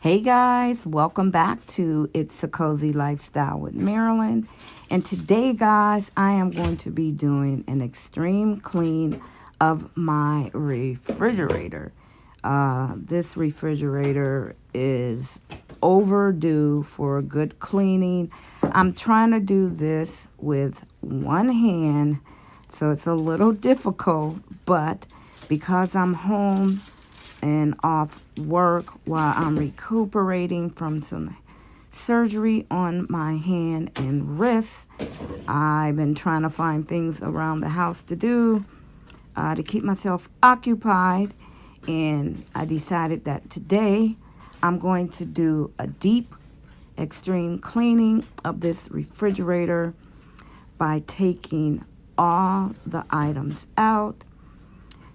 Hey guys, welcome back to It's a Cozy Lifestyle with Marilyn. And today, guys, I am going to be doing an extreme clean of my refrigerator. This refrigerator is overdue for a good cleaning. I'm trying to do this with one hand, so it's a little difficult, but because I'm home and off work while I'm recuperating from some surgery on my hand and wrist. I've been trying to find things around the house to do to keep myself occupied, and I decided that today I'm going to do a deep, extreme cleaning of this refrigerator by taking all the items out,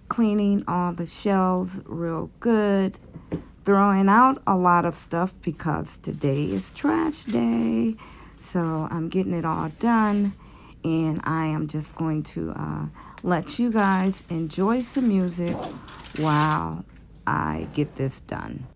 cleaning all the shelves real good, throwing out a lot of stuff because today is trash day. So I'm getting it all done, and I am just going to let you guys enjoy some music while I get this done.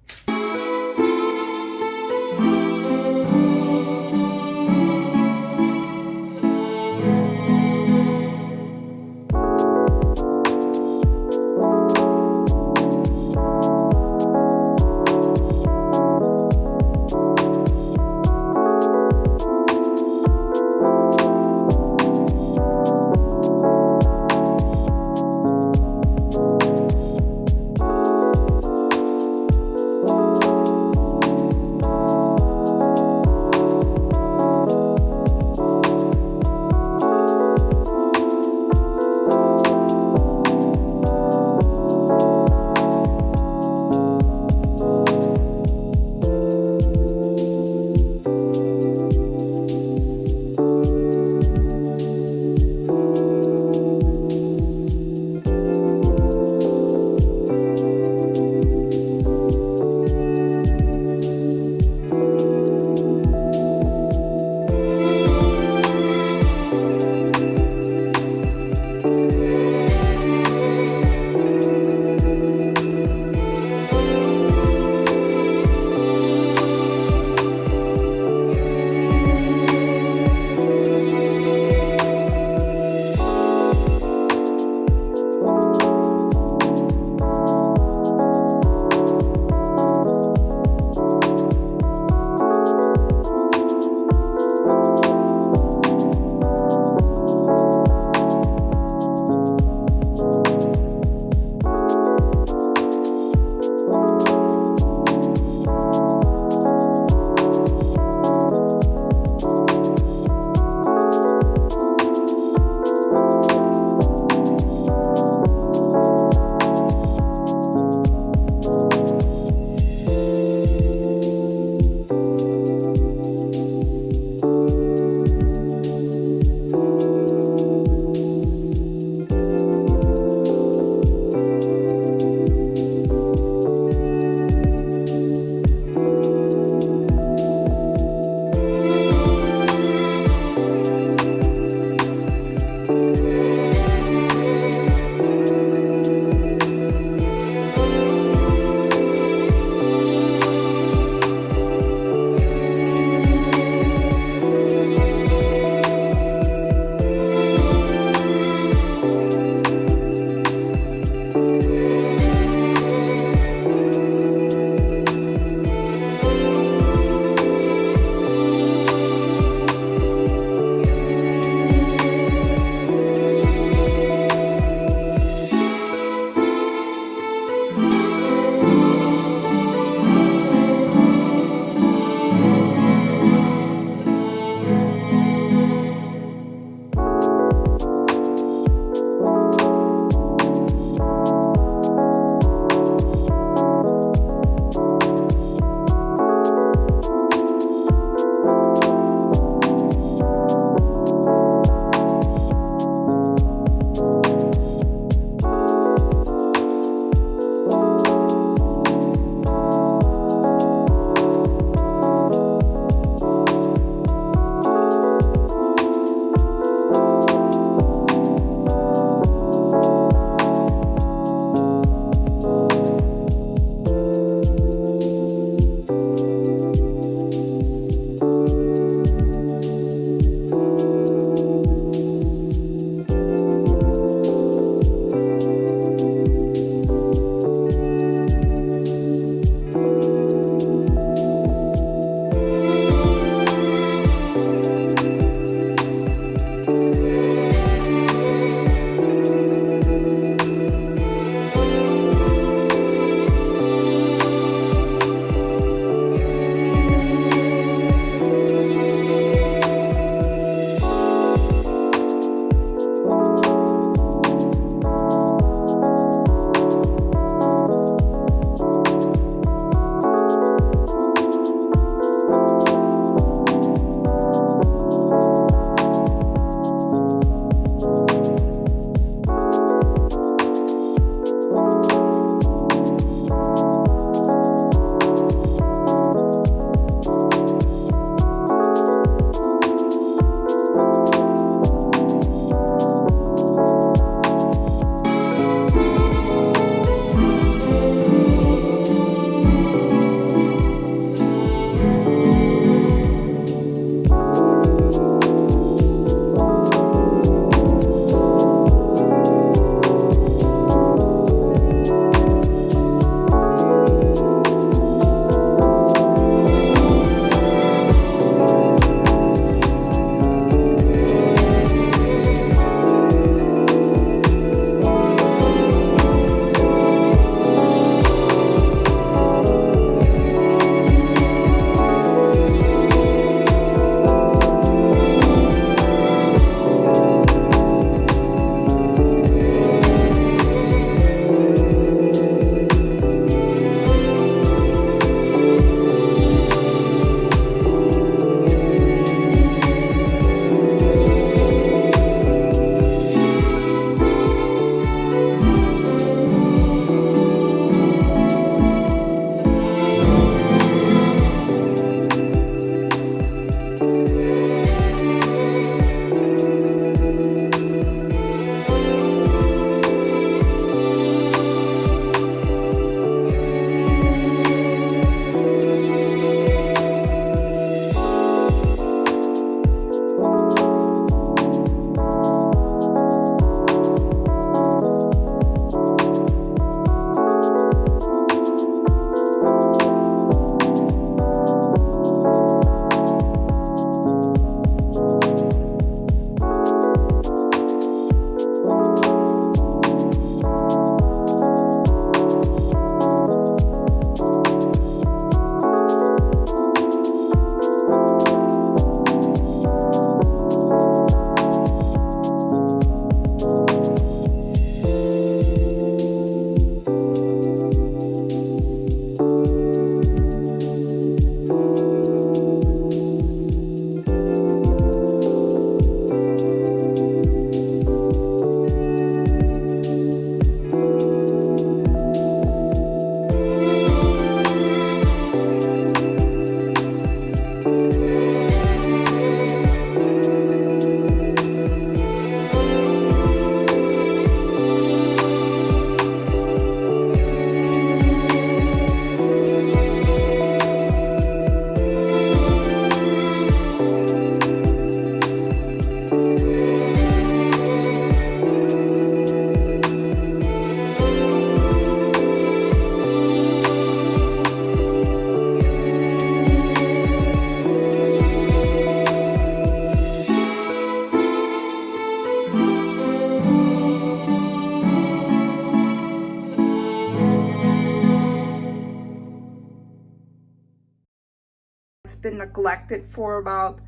been neglected for about,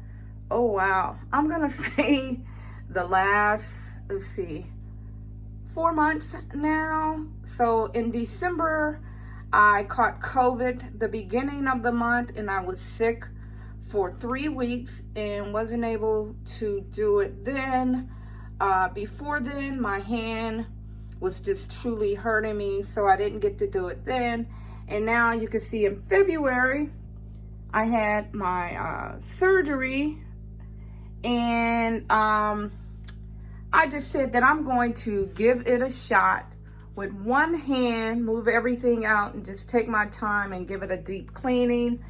oh wow, I'm gonna say the last, let's see, 4 months now. So in December, I caught COVID the beginning of the month, and I was sick for 3 weeks and wasn't able to do it then. Before then, my hand was just truly hurting me, so I didn't get to do it then. And now you can see in February, I had my surgery, and I just said that I'm going to give it a shot with one hand, move everything out, and just take my time and give it a deep cleaning.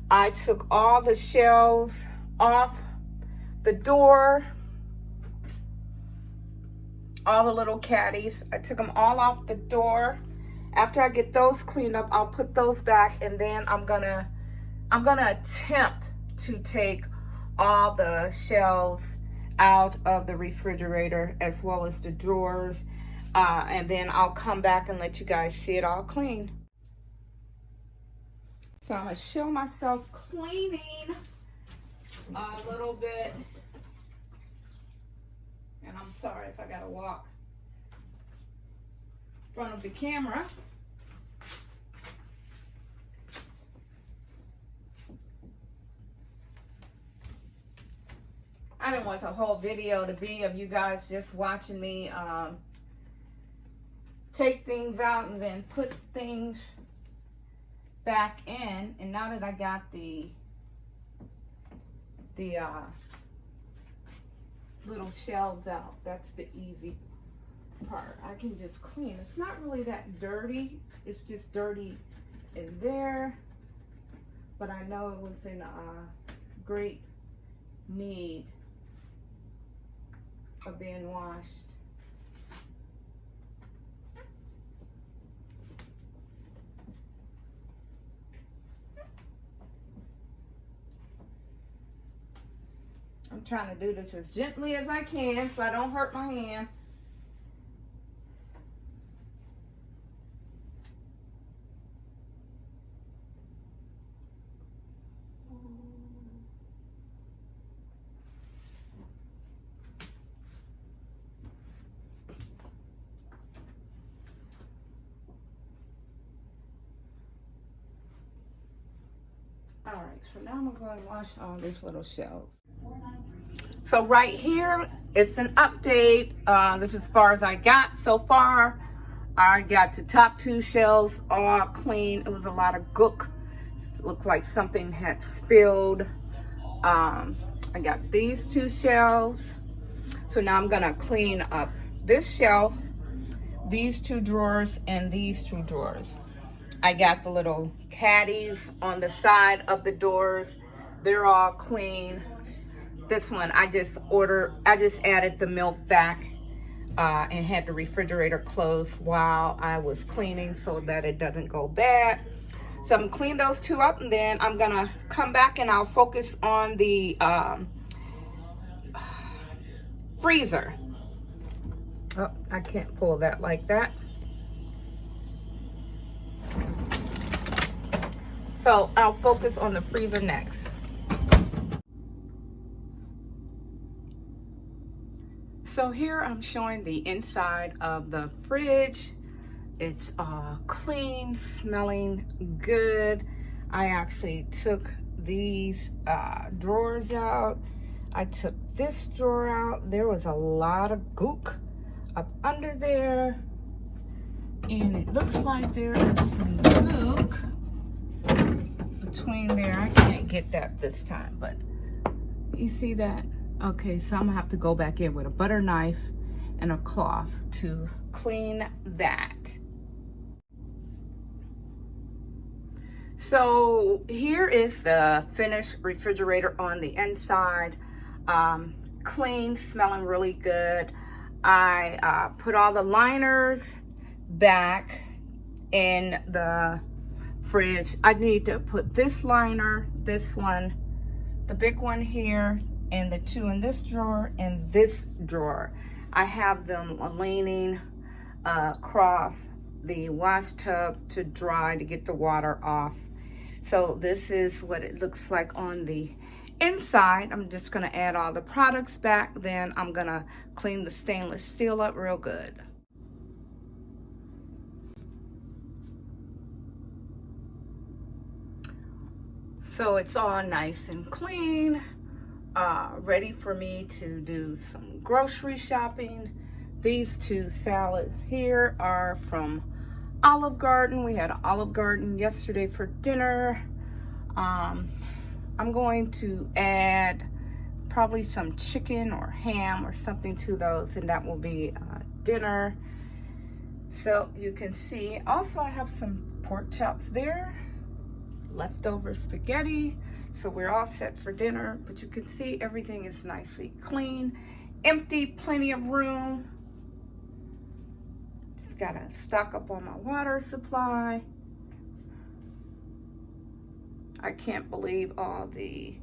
I took all the shelves off the door, all the little caddies. I took them all off the door. After I get those cleaned up, I'll put those back, and then I'm gonna attempt to take all the shelves out of the refrigerator as well as the drawers, and then I'll come back and let you guys see it all clean. So I'm gonna show myself cleaning a little bit, and I'm sorry if I gotta walk in front of the camera. I didn't want the whole video to be of you guys just watching me take things out and then put things back in. And now that I got the little shelves out, that's the easy part. I can just clean. It's not really that dirty. It's just dirty in there, but I know it was in great need of being washed. I'm trying to do this as gently as I can so I don't hurt my hand. All right, so now I'm gonna go and wash all these little shelves. So right here, it's an update. This is as far as I got so far. I got the top 2 shelves all clean. It was a lot of gook. It looked like something had spilled. I got these 2 shelves. So now I'm gonna clean up this shelf, these 2 drawers, and these 2 drawers. I got the little caddies on the side of the doors. They're all clean. This one, I just added the milk back and had the refrigerator closed while I was cleaning so that it doesn't go bad. So I'm gonna clean those 2 up, and then I'm gonna come back and I'll focus on the freezer. Oh, I can't pull that like that. So I'll focus on the freezer next. So here I'm showing the inside of the fridge. It's clean, smelling good. I actually took these drawers out. I took this drawer out. There was a lot of gook up under there. And it looks like there is some gook between there. I can't get that this time, but you see that? Okay, so I'm gonna have to go back in with a butter knife and a cloth to clean that. So here is the finished refrigerator on the inside. Clean, smelling really good. I put all the liners back in the fridge. I need to put this liner, this one, the big one here, and the 2 in this drawer and this drawer. I have them leaning across the wash tub to dry, to get the water off. So this is what it looks like on the inside. I'm just gonna add all the products back, then I'm gonna clean the stainless steel up real good. So it's all nice and clean, ready for me to do some grocery shopping. These two salads here are from Olive Garden. We had Olive Garden yesterday for dinner. I'm going to add probably some chicken or ham or something to those, and that will be dinner. So you can see, also I have some pork chops there, leftover spaghetti. So we're all set for dinner, but you can see everything is nicely clean, empty, plenty of room. Just gotta stock up on my water supply. I can't believe all the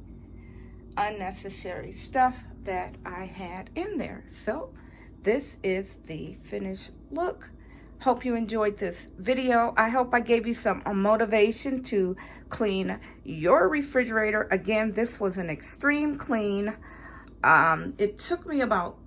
unnecessary stuff that I had in there. So this is the finished look. Hope you enjoyed this video. I hope I gave you some motivation to clean your refrigerator. Again, this was an extreme clean. It took me about,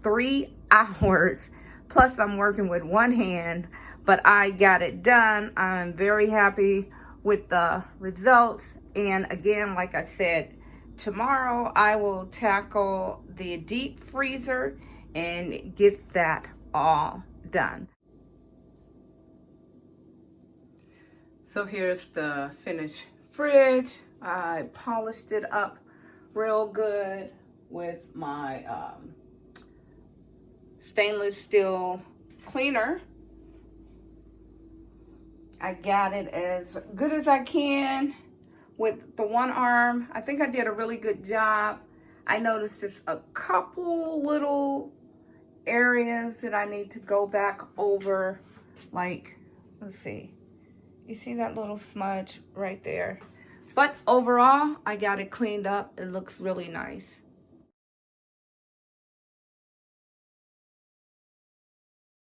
3 hours. Plus I'm working with one hand, but I got it done. I'm very happy with the results. And again, like I said, tomorrow I will tackle the deep freezer and get that all done. So here's the finished fridge. I polished it up real good with my stainless steel cleaner. I got it as good as I can with the one arm. I think I did a really good job. I noticed just a couple little areas that I need to go back over, like, let's see. You see that little smudge right there? But overall, I got it cleaned up. It looks really nice.